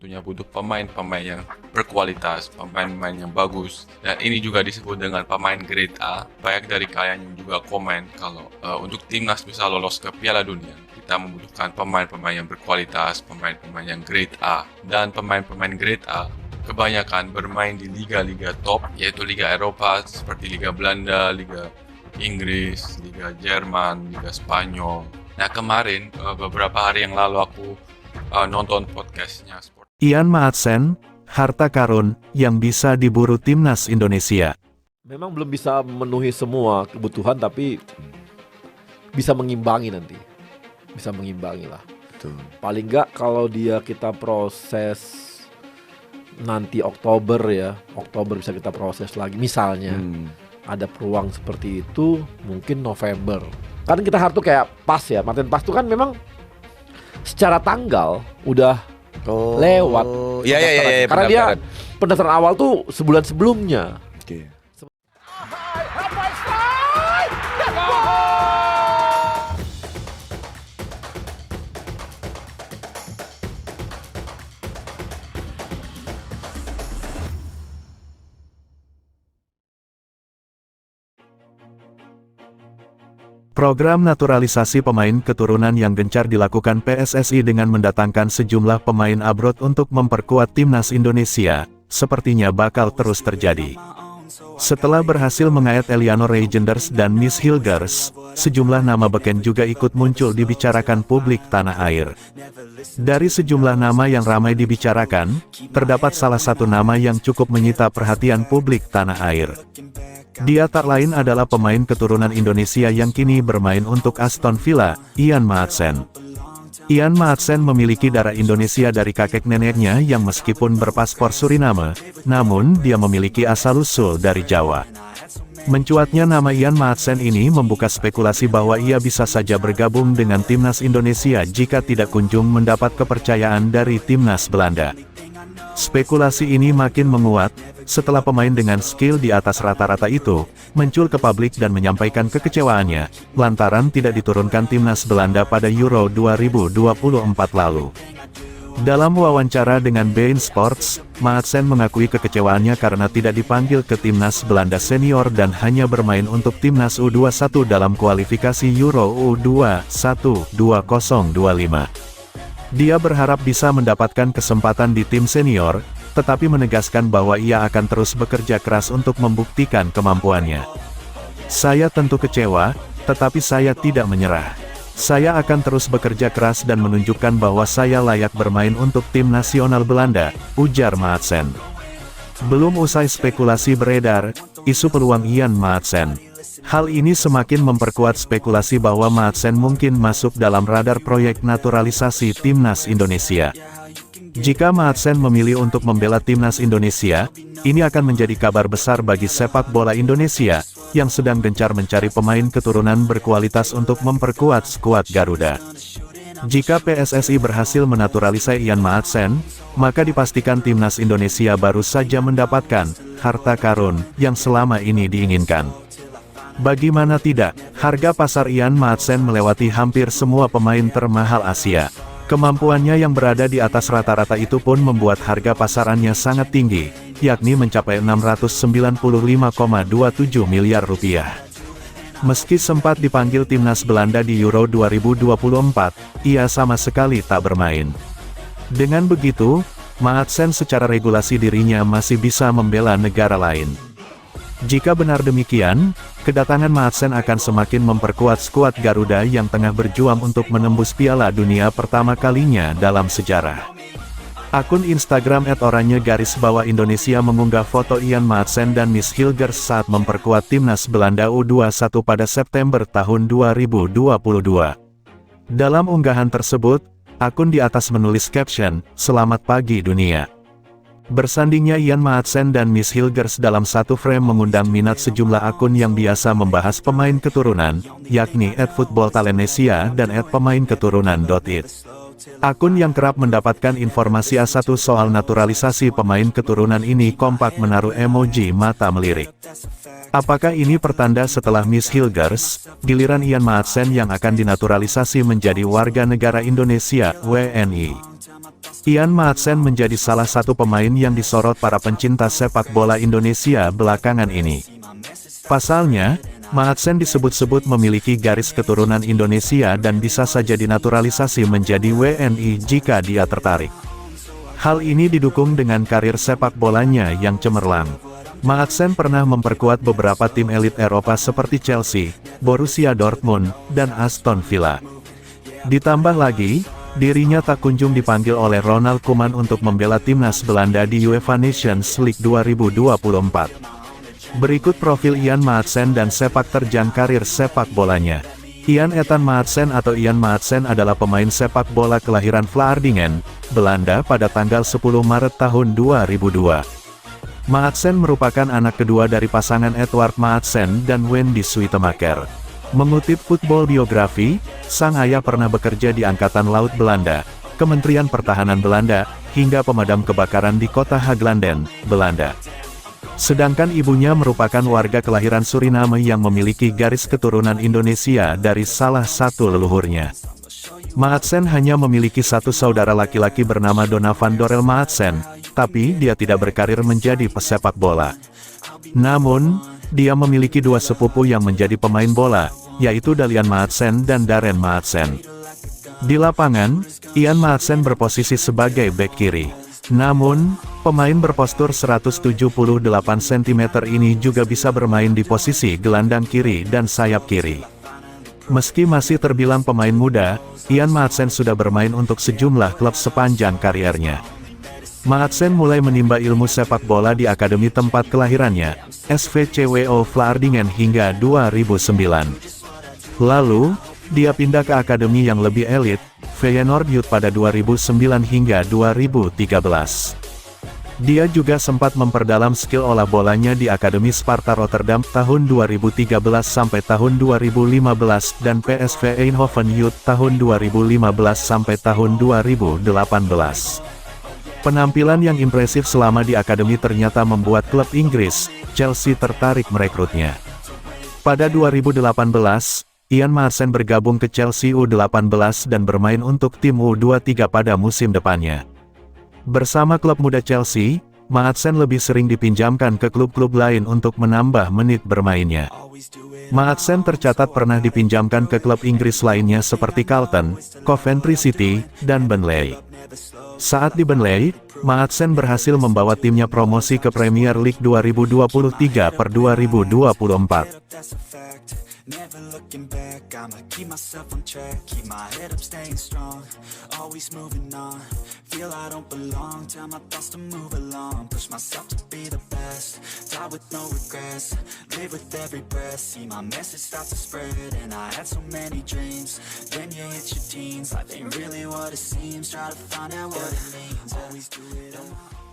tentunya butuh pemain-pemain yang berkualitas, pemain-pemain yang bagus. Dan ini juga disebut dengan pemain grade A. Banyak dari kalian yang juga komen kalau untuk timnas bisa lolos ke Piala Dunia, kita membutuhkan pemain-pemain yang berkualitas, pemain-pemain yang grade A. Dan pemain-pemain grade A kebanyakan bermain di liga-liga top, yaitu Liga Eropa seperti Liga Belanda, Liga Inggris, Liga Jerman, Liga Spanyol. Nah kemarin, beberapa hari yang lalu aku nonton podcastnya Sport. Ian Maatsen, harta karun yang bisa diburu timnas Indonesia. Memang belum bisa memenuhi semua kebutuhan, tapi bisa mengimbangi nanti. Bisa mengimbangi lah. Betul. Paling nggak kalau kita proses nanti Oktober ya, Oktober bisa kita proses lagi. Misalnya ada peluang seperti itu, mungkin November. Kan kita harus tuh kayak PAS ya, Martin PAS tuh kan memang secara tanggal udah lewat. Iya. Karena dia pendaftaran awal tuh sebulan sebelumnya. Oke. Program naturalisasi pemain keturunan yang gencar dilakukan PSSI dengan mendatangkan sejumlah pemain abroad untuk memperkuat timnas Indonesia, sepertinya bakal terus terjadi. Setelah berhasil mengait Eleanor Reijenders dan Miss Hilgers, sejumlah nama beken juga ikut muncul dibicarakan publik tanah air. Dari sejumlah nama yang ramai dibicarakan, terdapat salah satu nama yang cukup menyita perhatian publik tanah air. Dia tak lain adalah pemain keturunan Indonesia yang kini bermain untuk Aston Villa, Ian Maatsen. Ian Maatsen memiliki darah Indonesia dari kakek neneknya yang meskipun berpaspor Suriname, namun dia memiliki asal-usul dari Jawa. Mencuatnya nama Ian Maatsen ini membuka spekulasi bahwa ia bisa saja bergabung dengan timnas Indonesia jika tidak kunjung mendapat kepercayaan dari timnas Belanda. Spekulasi ini makin menguat, setelah pemain dengan skill di atas rata-rata itu, muncul ke publik dan menyampaikan kekecewaannya, lantaran tidak diturunkan timnas Belanda pada Euro 2024 lalu. Dalam wawancara dengan beIN Sports, Maatsen mengakui kekecewaannya karena tidak dipanggil ke timnas Belanda senior dan hanya bermain untuk timnas U21 dalam kualifikasi Euro U21 2025. Dia berharap bisa mendapatkan kesempatan di tim senior, tetapi menegaskan bahwa ia akan terus bekerja keras untuk membuktikan kemampuannya. Saya tentu kecewa, tetapi saya tidak menyerah. Saya akan terus bekerja keras dan menunjukkan bahwa saya layak bermain untuk tim nasional Belanda, ujar Maatsen. Belum usai spekulasi beredar, isu peluang Ian Maatsen. Hal ini semakin memperkuat spekulasi bahwa Maatsen mungkin masuk dalam radar proyek naturalisasi timnas Indonesia. Jika Maatsen memilih untuk membela timnas Indonesia, ini akan menjadi kabar besar bagi sepak bola Indonesia, yang sedang gencar mencari pemain keturunan berkualitas untuk memperkuat skuad Garuda. Jika PSSI berhasil menaturalisasi Ian Maatsen, maka dipastikan timnas Indonesia baru saja mendapatkan harta karun yang selama ini diinginkan. Bagaimana tidak, harga pasar Ian Maatsen melewati hampir semua pemain termahal Asia. Kemampuannya yang berada di atas rata-rata itu pun membuat harga pasarannya sangat tinggi, yakni mencapai 695,27 miliar rupiah. Meski sempat dipanggil timnas Belanda di Euro 2024, ia sama sekali tak bermain. Dengan begitu, Maatsen secara regulasi dirinya masih bisa membela negara lain. Jika benar demikian, kedatangan Maatsen akan semakin memperkuat skuad Garuda yang tengah berjuang untuk menembus Piala Dunia pertama kalinya dalam sejarah. Akun Instagram @oranye_Indonesia mengunggah foto Ian Maatsen dan Miss Hilgers saat memperkuat timnas Belanda U21 pada September tahun 2022. Dalam unggahan tersebut, akun di atas menulis caption, "Selamat pagi dunia." Bersandingnya Ian Maatsen dan Miss Hilgers dalam satu frame mengundang minat sejumlah akun yang biasa membahas pemain keturunan, yakni @footballtalennesia dan @pemainketurunan.it. Akun yang kerap mendapatkan informasi A1 soal naturalisasi pemain keturunan ini kompak menaruh emoji mata melirik. Apakah ini pertanda setelah Miss Hilgers, giliran Ian Maatsen yang akan dinaturalisasi menjadi warga negara Indonesia, WNI? Ian Maatsen menjadi salah satu pemain yang disorot para pencinta sepak bola Indonesia belakangan ini. Pasalnya, Maatsen disebut-sebut memiliki garis keturunan Indonesia dan bisa saja dinaturalisasi menjadi WNI jika dia tertarik. Hal ini didukung dengan karir sepak bolanya yang cemerlang. Maatsen pernah memperkuat beberapa tim elit Eropa seperti Chelsea, Borussia Dortmund, dan Aston Villa. Ditambah lagi, dirinya tak kunjung dipanggil oleh Ronald Koeman untuk membela timnas Belanda di UEFA Nations League 2024. Berikut profil Ian Maatsen dan sepak terjang karir sepak bolanya. Ian Ethan Maatsen atau Ian Maatsen adalah pemain sepak bola kelahiran Vlaardingen, Belanda pada tanggal 10 Maret tahun 2002. Maatsen merupakan anak kedua dari pasangan Edward Maatsen dan Wendy Suytemaker. Mengutip Football Biografi, sang ayah pernah bekerja di Angkatan Laut Belanda, Kementerian Pertahanan Belanda, hingga pemadam kebakaran di kota Haaglanden, Belanda. Sedangkan ibunya merupakan warga kelahiran Suriname yang memiliki garis keturunan Indonesia dari salah satu leluhurnya. Maatsen hanya memiliki satu saudara laki-laki bernama Donovan Dorel Maatsen, tapi dia tidak berkarir menjadi pesepak bola. Namun, dia memiliki dua sepupu yang menjadi pemain bola, yaitu Dalian Maatsen dan Darren Maatsen. Di lapangan, Ian Maatsen berposisi sebagai bek kiri. Namun, pemain berpostur 178 cm ini juga bisa bermain di posisi gelandang kiri dan sayap kiri. Meski masih terbilang pemain muda, Ian Maatsen sudah bermain untuk sejumlah klub sepanjang kariernya. Maatsen mulai menimba ilmu sepak bola di akademi tempat kelahirannya, SVCWO Vlaardingen hingga 2009. Lalu, dia pindah ke akademi yang lebih elit, Feyenoord Youth pada 2009 hingga 2013. Dia juga sempat memperdalam skill olah bolanya di Akademi Sparta Rotterdam tahun 2013 sampai tahun 2015 dan PSV Eindhoven Youth tahun 2015 sampai tahun 2018. Penampilan yang impresif selama di akademi ternyata membuat klub Inggris, Chelsea tertarik merekrutnya. Pada 2018, Ian Maatsen bergabung ke Chelsea U18 dan bermain untuk tim U23 pada musim depannya. Bersama klub muda Chelsea, Maatsen lebih sering dipinjamkan ke klub-klub lain untuk menambah menit bermainnya. Maatsen tercatat pernah dipinjamkan ke klub Inggris lainnya seperti Charlton, Coventry City, dan Burnley. Saat di Burnley, Maatsen berhasil membawa timnya promosi ke Premier League 2023/2024. Never looking back, I'ma keep myself on track, keep my head up staying strong, always moving on, feel I don't belong, tell my thoughts to move along, push myself to be the best, die with no regrets, live with every breath, see my message start to spread, and I had so many dreams, then you hit your teens, life ain't really what it seems, try to find out what it means, always do it on my own.